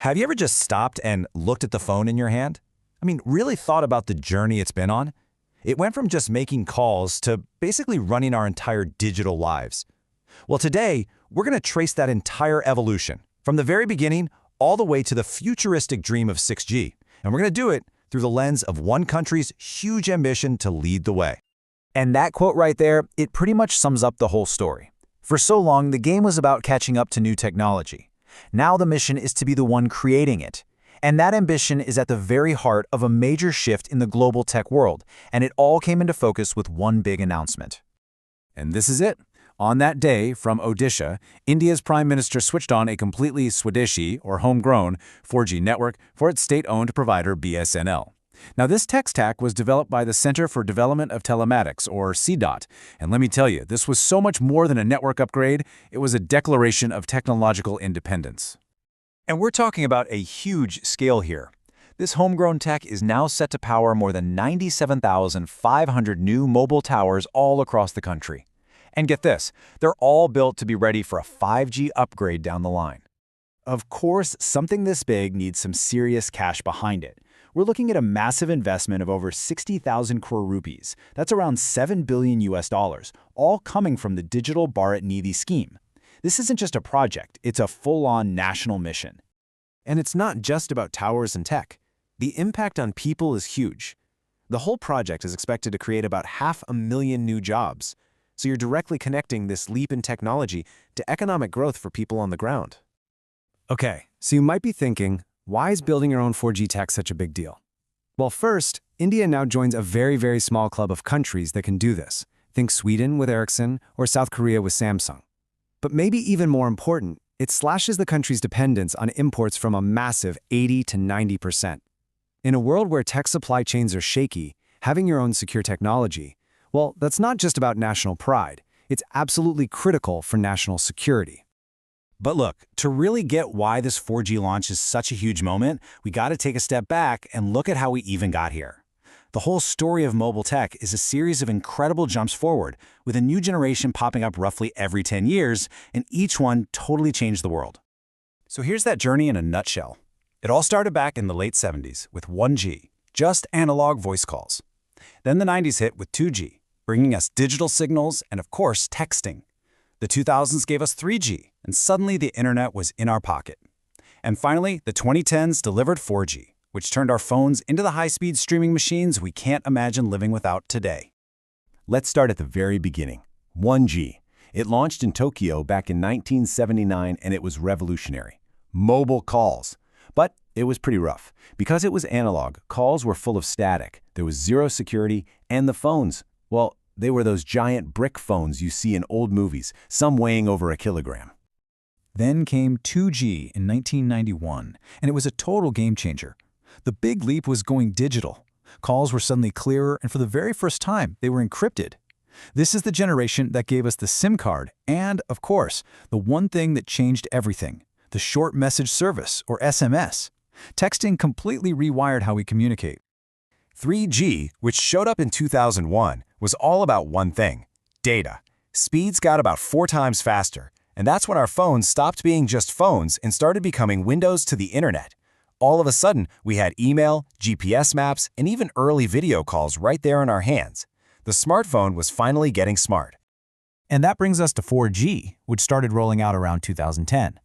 Have you ever just stopped and looked at the phone in your hand? I mean, really thought about the journey it's been on? It went from just making calls to basically running our entire digital lives. Well, today, we're going to trace that entire evolution, from the very beginning all the way to the futuristic dream of 6G. And we're going to do it through the lens of one country's huge ambition to lead the way. And that quote right there, it pretty much sums up the whole story. For so long, the game was about catching up to new technology. Now the mission is to be the one creating it. And that ambition is at the very heart of a major shift in the global tech world, and it all came into focus with one big announcement. And this is it. On that day, from Odisha, India's Prime Minister switched on a completely Swadeshi, or homegrown, 4G network for its state-owned provider BSNL. Now, this tech stack was developed by the Center for Development of Telematics, or CDOT, and let me tell you, this was so much more than a network upgrade, it was a declaration of technological independence. And we're talking about a huge scale here. This homegrown tech is now set to power more than 97,500 new mobile towers all across the country. And get this, they're all built to be ready for a 5G upgrade down the line. Of course, something this big needs some serious cash behind it. We're looking at a massive investment of over 60,000 crore rupees. That's around $7 billion US, all coming from the Digital Bharat Nidhi scheme. This isn't just a project, it's a full-on national mission. And it's not just about towers and tech. The impact on people is huge. The whole project is expected to create about 500,000 new jobs. So you're directly connecting this leap in technology to economic growth for people on the ground. Okay, so you might be thinking, why is building your own 4G tech such a big deal? Well, first, India now joins a very, very small club of countries that can do this. Think Sweden with Ericsson or South Korea with Samsung. But maybe even more important, it slashes the country's dependence on imports from a massive 80 to 90%. In a world where tech supply chains are shaky, having your own secure technology, well, that's not just about national pride. It's absolutely critical for national security. But look, to really get why this 4G launch is such a huge moment, we got to take a step back and look at how we even got here. The whole story of mobile tech is a series of incredible jumps forward, with a new generation popping up roughly every 10 years, and each one totally changed the world. So here's that journey in a nutshell. It all started back in the late 70s with 1G, just analog voice calls. Then the 90s hit with 2G, bringing us digital signals and, of course, texting. The 2000s gave us 3G, and suddenly the internet was in our pocket. And finally, the 2010s delivered 4G, which turned our phones into the high-speed streaming machines we can't imagine living without today. Let's start at the very beginning. 1G. It launched in Tokyo back in 1979, and it was revolutionary. Mobile calls. But it was pretty rough. Because it was analog, calls were full of static. There was zero security, and the phones, well, they were those giant brick phones you see in old movies, some weighing over a kilogram. Then came 2G in 1991, and it was a total game changer. The big leap was going digital. Calls were suddenly clearer, and for the very first time, they were encrypted. This is the generation that gave us the SIM card and, of course, the one thing that changed everything, the short message service, or SMS. Texting completely rewired how we communicate. 3G, which showed up in 2001, was all about one thing: data. Speeds got about 4 times faster, and that's when our phones stopped being just phones and started becoming windows to the internet. All of a sudden, we had email, GPS maps, and even early video calls right there in our hands. The smartphone was finally getting smart. And that brings us to 4G, which started rolling out around 2010.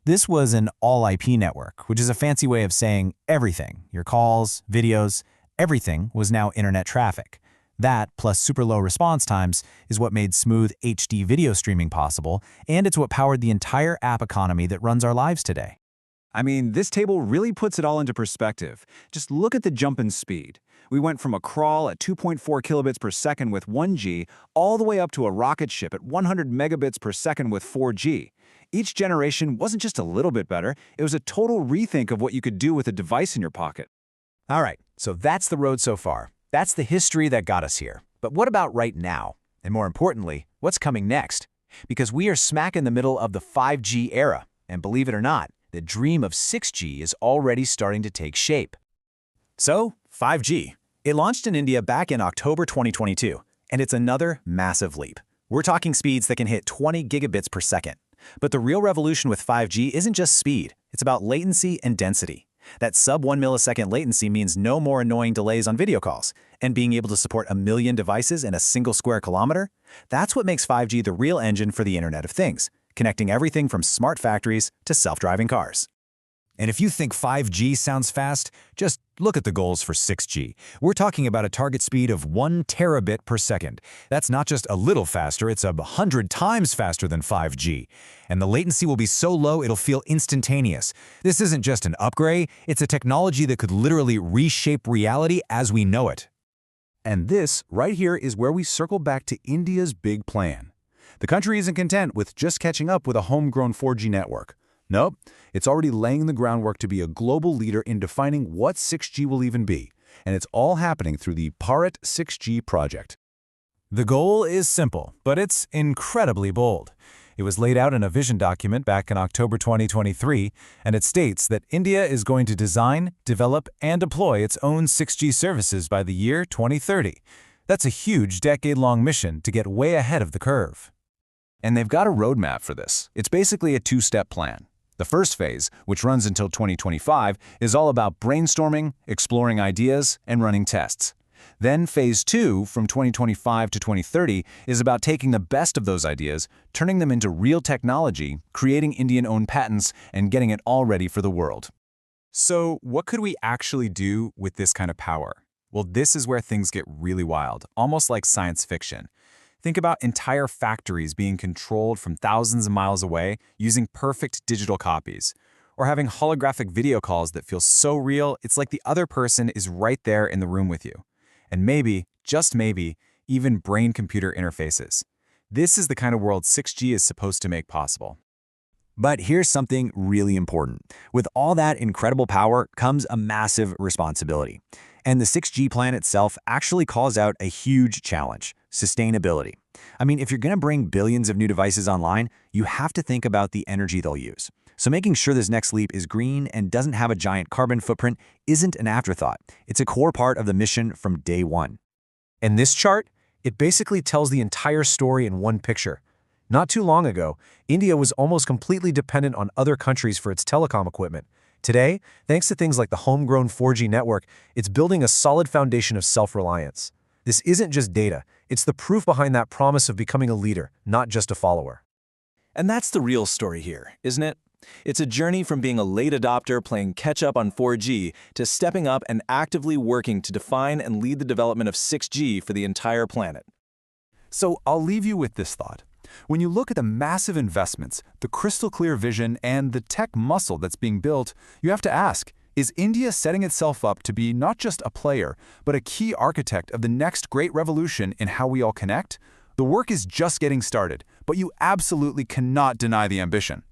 This was an all-IP network, which is a fancy way of saying everything. Your calls, videos, everything was now internet traffic. That, plus super low response times, is what made smooth HD video streaming possible, and it's what powered the entire app economy that runs our lives today. I mean, this table really puts it all into perspective. Just look at the jump in speed. We went from a crawl at 2.4 kilobits per second with 1G all the way up to a rocket ship at 100 megabits per second with 4G. Each generation wasn't just a little bit better, it was a total rethink of what you could do with a device in your pocket. All right, so that's the road so far. That's the history that got us here. But what about right now? And more importantly, what's coming next? Because we are smack in the middle of the 5G era, and believe it or not, the dream of 6G is already starting to take shape. So, 5G. It launched in India back in October 2022, and it's another massive leap. We're talking speeds that can hit 20 gigabits per second. But the real revolution with 5G isn't just speed, it's about latency and density. That sub 1 millisecond latency means no more annoying delays on video calls, and being able to support 1 million devices in a single square kilometer, that's what makes 5G the real engine for the Internet of Things, connecting everything from smart factories to self-driving cars. And if you think 5G sounds fast, just look at the goals for 6G. We're talking about a target speed of 1 terabit per second. That's not just a little faster, it's 100 times faster than 5G. And the latency will be so low it'll feel instantaneous. This isn't just an upgrade, it's a technology that could literally reshape reality as we know it. And this, right here, is where we circle back to India's big plan. The country isn't content with just catching up with a homegrown 4G network. Nope, it's already laying the groundwork to be a global leader in defining what 6G will even be. And it's all happening through the Bharat 6G project. The goal is simple, but it's incredibly bold. It was laid out in a vision document back in October 2023, and it states that India is going to design, develop, and deploy its own 6G services by the year 2030. That's a huge decade-long mission to get way ahead of the curve. And they've got a roadmap for this. It's basically a two-step plan. The first phase, which runs until 2025, is all about brainstorming, exploring ideas, and running tests. Then phase 2, from 2025 to 2030, is about taking the best of those ideas, turning them into real technology, creating Indian-owned patents, and getting it all ready for the world. So what could we actually do with this kind of power? Well, this is where things get really wild, almost like science fiction. Think about entire factories being controlled from thousands of miles away using perfect digital copies, or having holographic video calls that feel so real it's like the other person is right there in the room with you. And maybe, just maybe, even brain-computer interfaces. This is the kind of world 6G is supposed to make possible. But here's something really important. With all that incredible power comes a massive responsibility. And the 6G plan itself actually calls out a huge challenge: sustainability. I mean, if you're going to bring billions of new devices online, you have to think about the energy they'll use. So making sure this next leap is green and doesn't have a giant carbon footprint isn't an afterthought. It's a core part of the mission from day one. And this chart, it basically tells the entire story in one picture. Not too long ago, India was almost completely dependent on other countries for its telecom equipment. Today, thanks to things like the homegrown 4G network, it's building a solid foundation of self-reliance. This isn't just data, it's the proof behind that promise of becoming a leader, not just a follower. And that's the real story here, isn't it? It's a journey from being a late adopter playing catch-up on 4G to stepping up and actively working to define and lead the development of 6G for the entire planet. So I'll leave you with this thought. When you look at the massive investments, the crystal clear vision, and the tech muscle that's being built, you have to ask, is India setting itself up to be not just a player, but a key architect of the next great revolution in how we all connect? The work is just getting started, but you absolutely cannot deny the ambition.